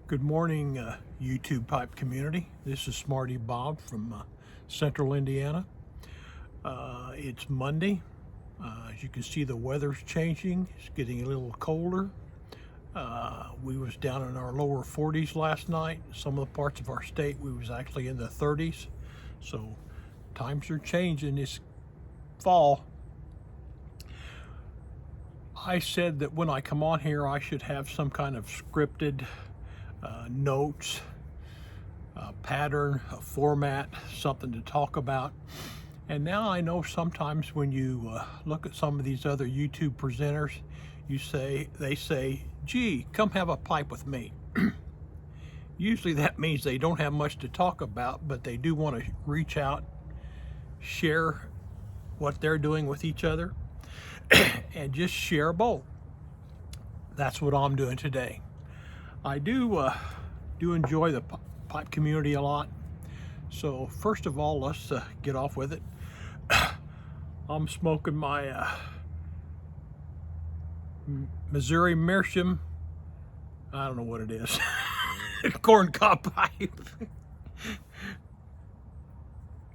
Good morning, YouTube pipe community. This is Smarty Bob from Central Indiana. It's Monday. As you can see, the weather's changing. It's getting a little colder. We was down in our lower 40s last night. Some of the parts of our state, we was actually in the 30s. So times are changing this fall. I said that when I come on here, I should have some kind of scripted notes, a pattern, a format, something to talk about. And now I know sometimes when you look at some of these other YouTube presenters, they say, gee, come have a pipe with me. Usually that means they don't have much to talk about, but they do want to reach out, share what they're doing with each other, and just share a bowl. That's what I'm doing today. I do enjoy the pipe community a lot. So first of all, let's get off with it. I'm smoking my Missouri Meerschaum. I don't know what it is. Corncob pipe.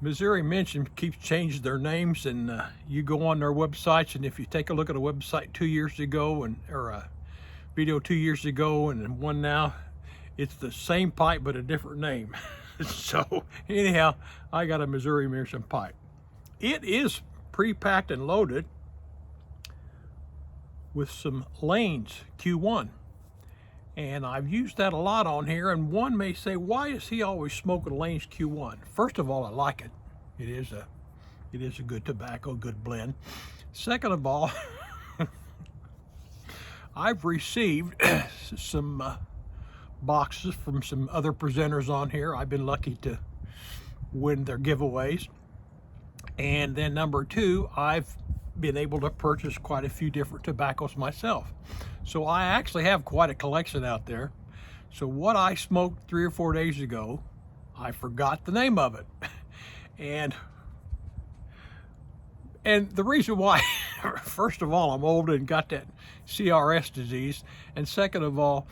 Missouri Meerschaum keeps changing their names, and you go on their websites, and if you take a look at a website 2 years ago or a video 2 years ago and one now, it's the same pipe but a different name. So anyhow, I got a Missouri Meerschaum pipe. It is pre-packed and loaded with some Lane's Q1, and I've used that a lot on here. And one may say, why is he always smoking Lane's Q1? First of all, I like it. It is a good tobacco, good blend. Second of all, I've received some boxes from some other presenters on here. I've been lucky to win their giveaways. And then number two, I've been able to purchase quite a few different tobaccos myself. So I actually have quite a collection out there. So what I smoked 3 or 4 days ago, I forgot the name of it. And the reason why, first of all, I'm old and got that CRS disease. And second of all,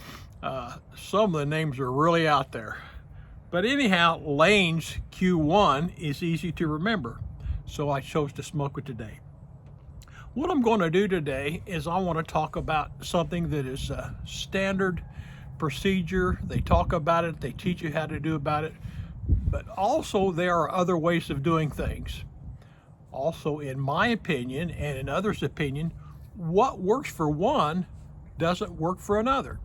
some of the names are really out there. But anyhow, Lane's Q1 is easy to remember. So I chose to smoke it today. What I'm going to do today is I want to talk about something that is a standard procedure. They talk about it, they teach you how to do about it. But also there are other ways of doing things. Also, in my opinion and in others' opinion, what works for one doesn't work for another.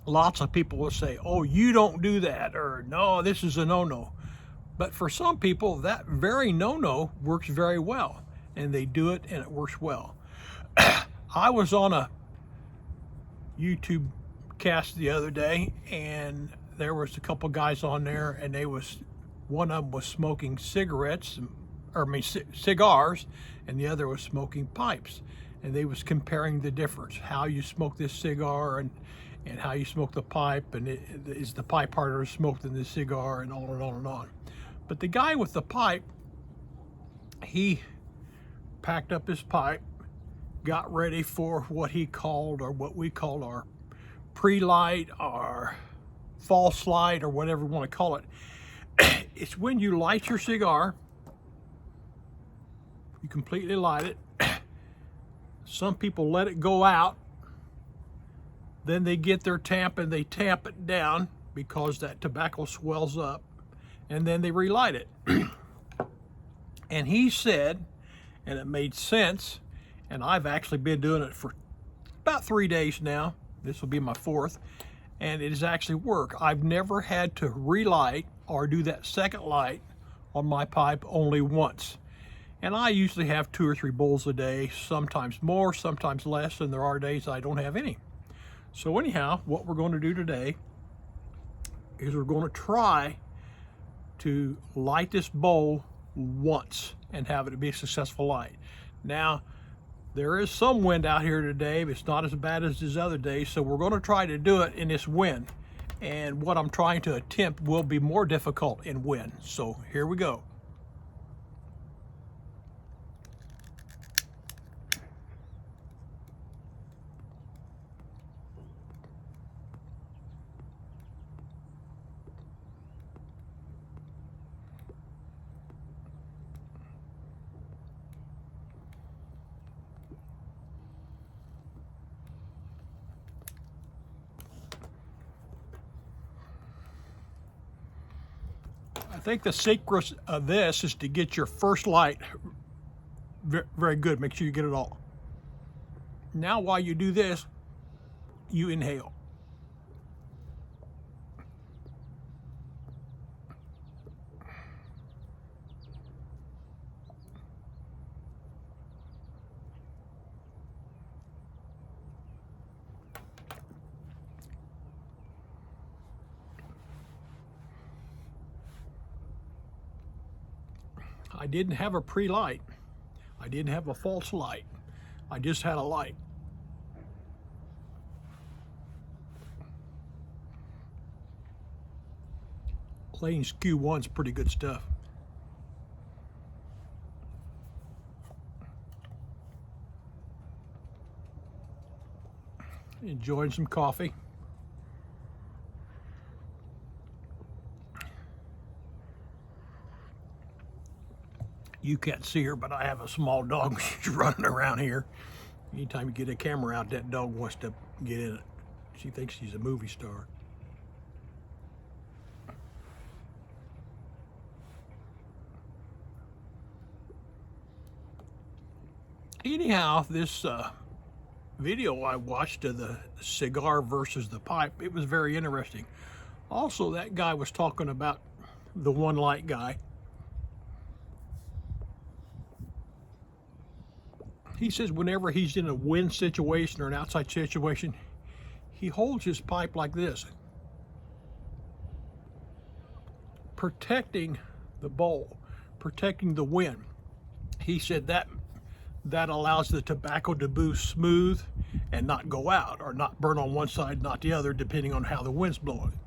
Lots of people will say, oh, you don't do that, or no, this is a no-no. But for some people, that very no-no works very well, and they do it and it works well. I was on a YouTube cast the other day, and there was a couple guys on there, and one of them was smoking cigars, and the other was smoking pipes. And they was comparing the difference, how you smoke this cigar and how you smoke the pipe, and is the pipe harder to smoke than the cigar, and on and on and on. But the guy with the pipe, he packed up his pipe, got ready for what he called, or what we call our pre-light, our false light, or whatever you want to call it. It's when you light your cigar, you completely light it. Some people let it go out. Then they get their tamp and they tamp it down because that tobacco swells up. And then they relight it. And he said, and it made sense, and I've actually been doing it for about 3 days now. This will be my 4th. And it has actually worked. I've never had to relight or do that second light on my pipe only once. And I usually have 2 or 3 bowls a day, sometimes more, sometimes less, and there are days I don't have any. So anyhow, what we're going to do today is we're going to try to light this bowl once and have it be a successful light. Now, there is some wind out here today, but it's not as bad as these other days, so we're going to try to do it in this wind. And what I'm trying to attempt will be more difficult in wind. So here we go. think the secret of this is to get your first light very good. Make sure you get it all. Now while you do this, you inhale. I didn't have a pre-light. I didn't have a false light. I just had a light. Lane's Q1's pretty good stuff. Enjoying some coffee. You can't see her, but I have a small dog. She's running around here. Anytime you get a camera out, that dog wants to get in it. She thinks she's a movie star. Anyhow, this video I watched of the cigar versus the pipe, it was very interesting. Also, that guy was talking about the one light guy. He says whenever he's in a wind situation or an outside situation, he holds his pipe like this, protecting the bowl, protecting the wind. He said that allows the tobacco to boost smooth and not go out, or not burn on one side, not the other, depending on how the wind's blowing.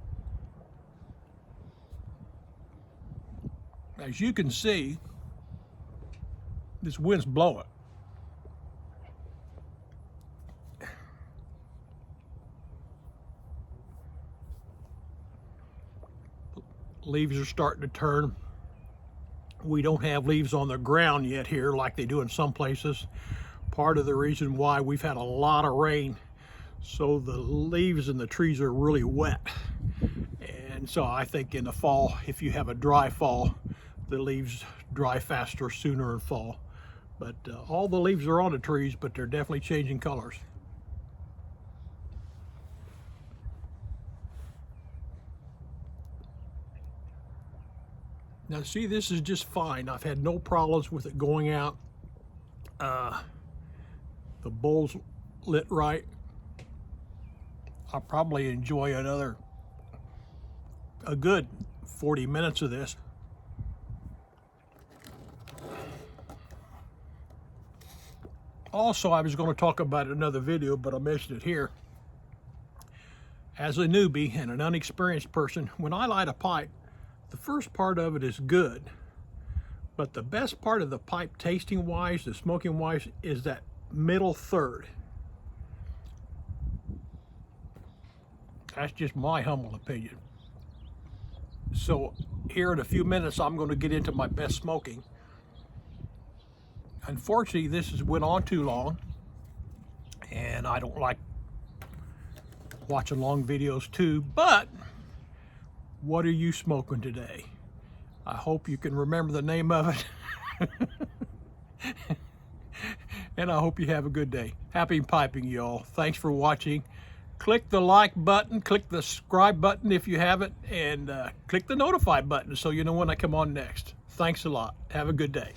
As you can see, this wind's blowing. Leaves are starting to turn. We don't have leaves on the ground yet here like they do in some places. Part of the reason why we've had a lot of rain, so the leaves in the trees are really wet. And so I think in the fall, if you have a dry fall, the leaves dry faster, sooner in fall. But all the leaves are on the trees, but they're definitely changing colors. Now see, this is just fine. I've had no problems with it going out. The bowl's lit right. I'll probably enjoy a good 40 minutes of this. Also, I was going to talk about it in another video, but I'll mention it here. As a newbie and an unexperienced person, when I light a pipe, the first part of it is good, but the best part of the pipe tasting wise, the smoking wise, is that middle third. That's just my humble opinion. So here in a few minutes, I'm going to get into my best smoking. Unfortunately, this has went on too long, and I don't like watching long videos too, but what are you smoking today? I hope you can remember the name of it. And I hope you have a good day. Happy piping, y'all. Thanks for watching. Click the like button, click the subscribe button if you haven't, and click the notify button so you know when I come on next. Thanks a lot. Have a good day.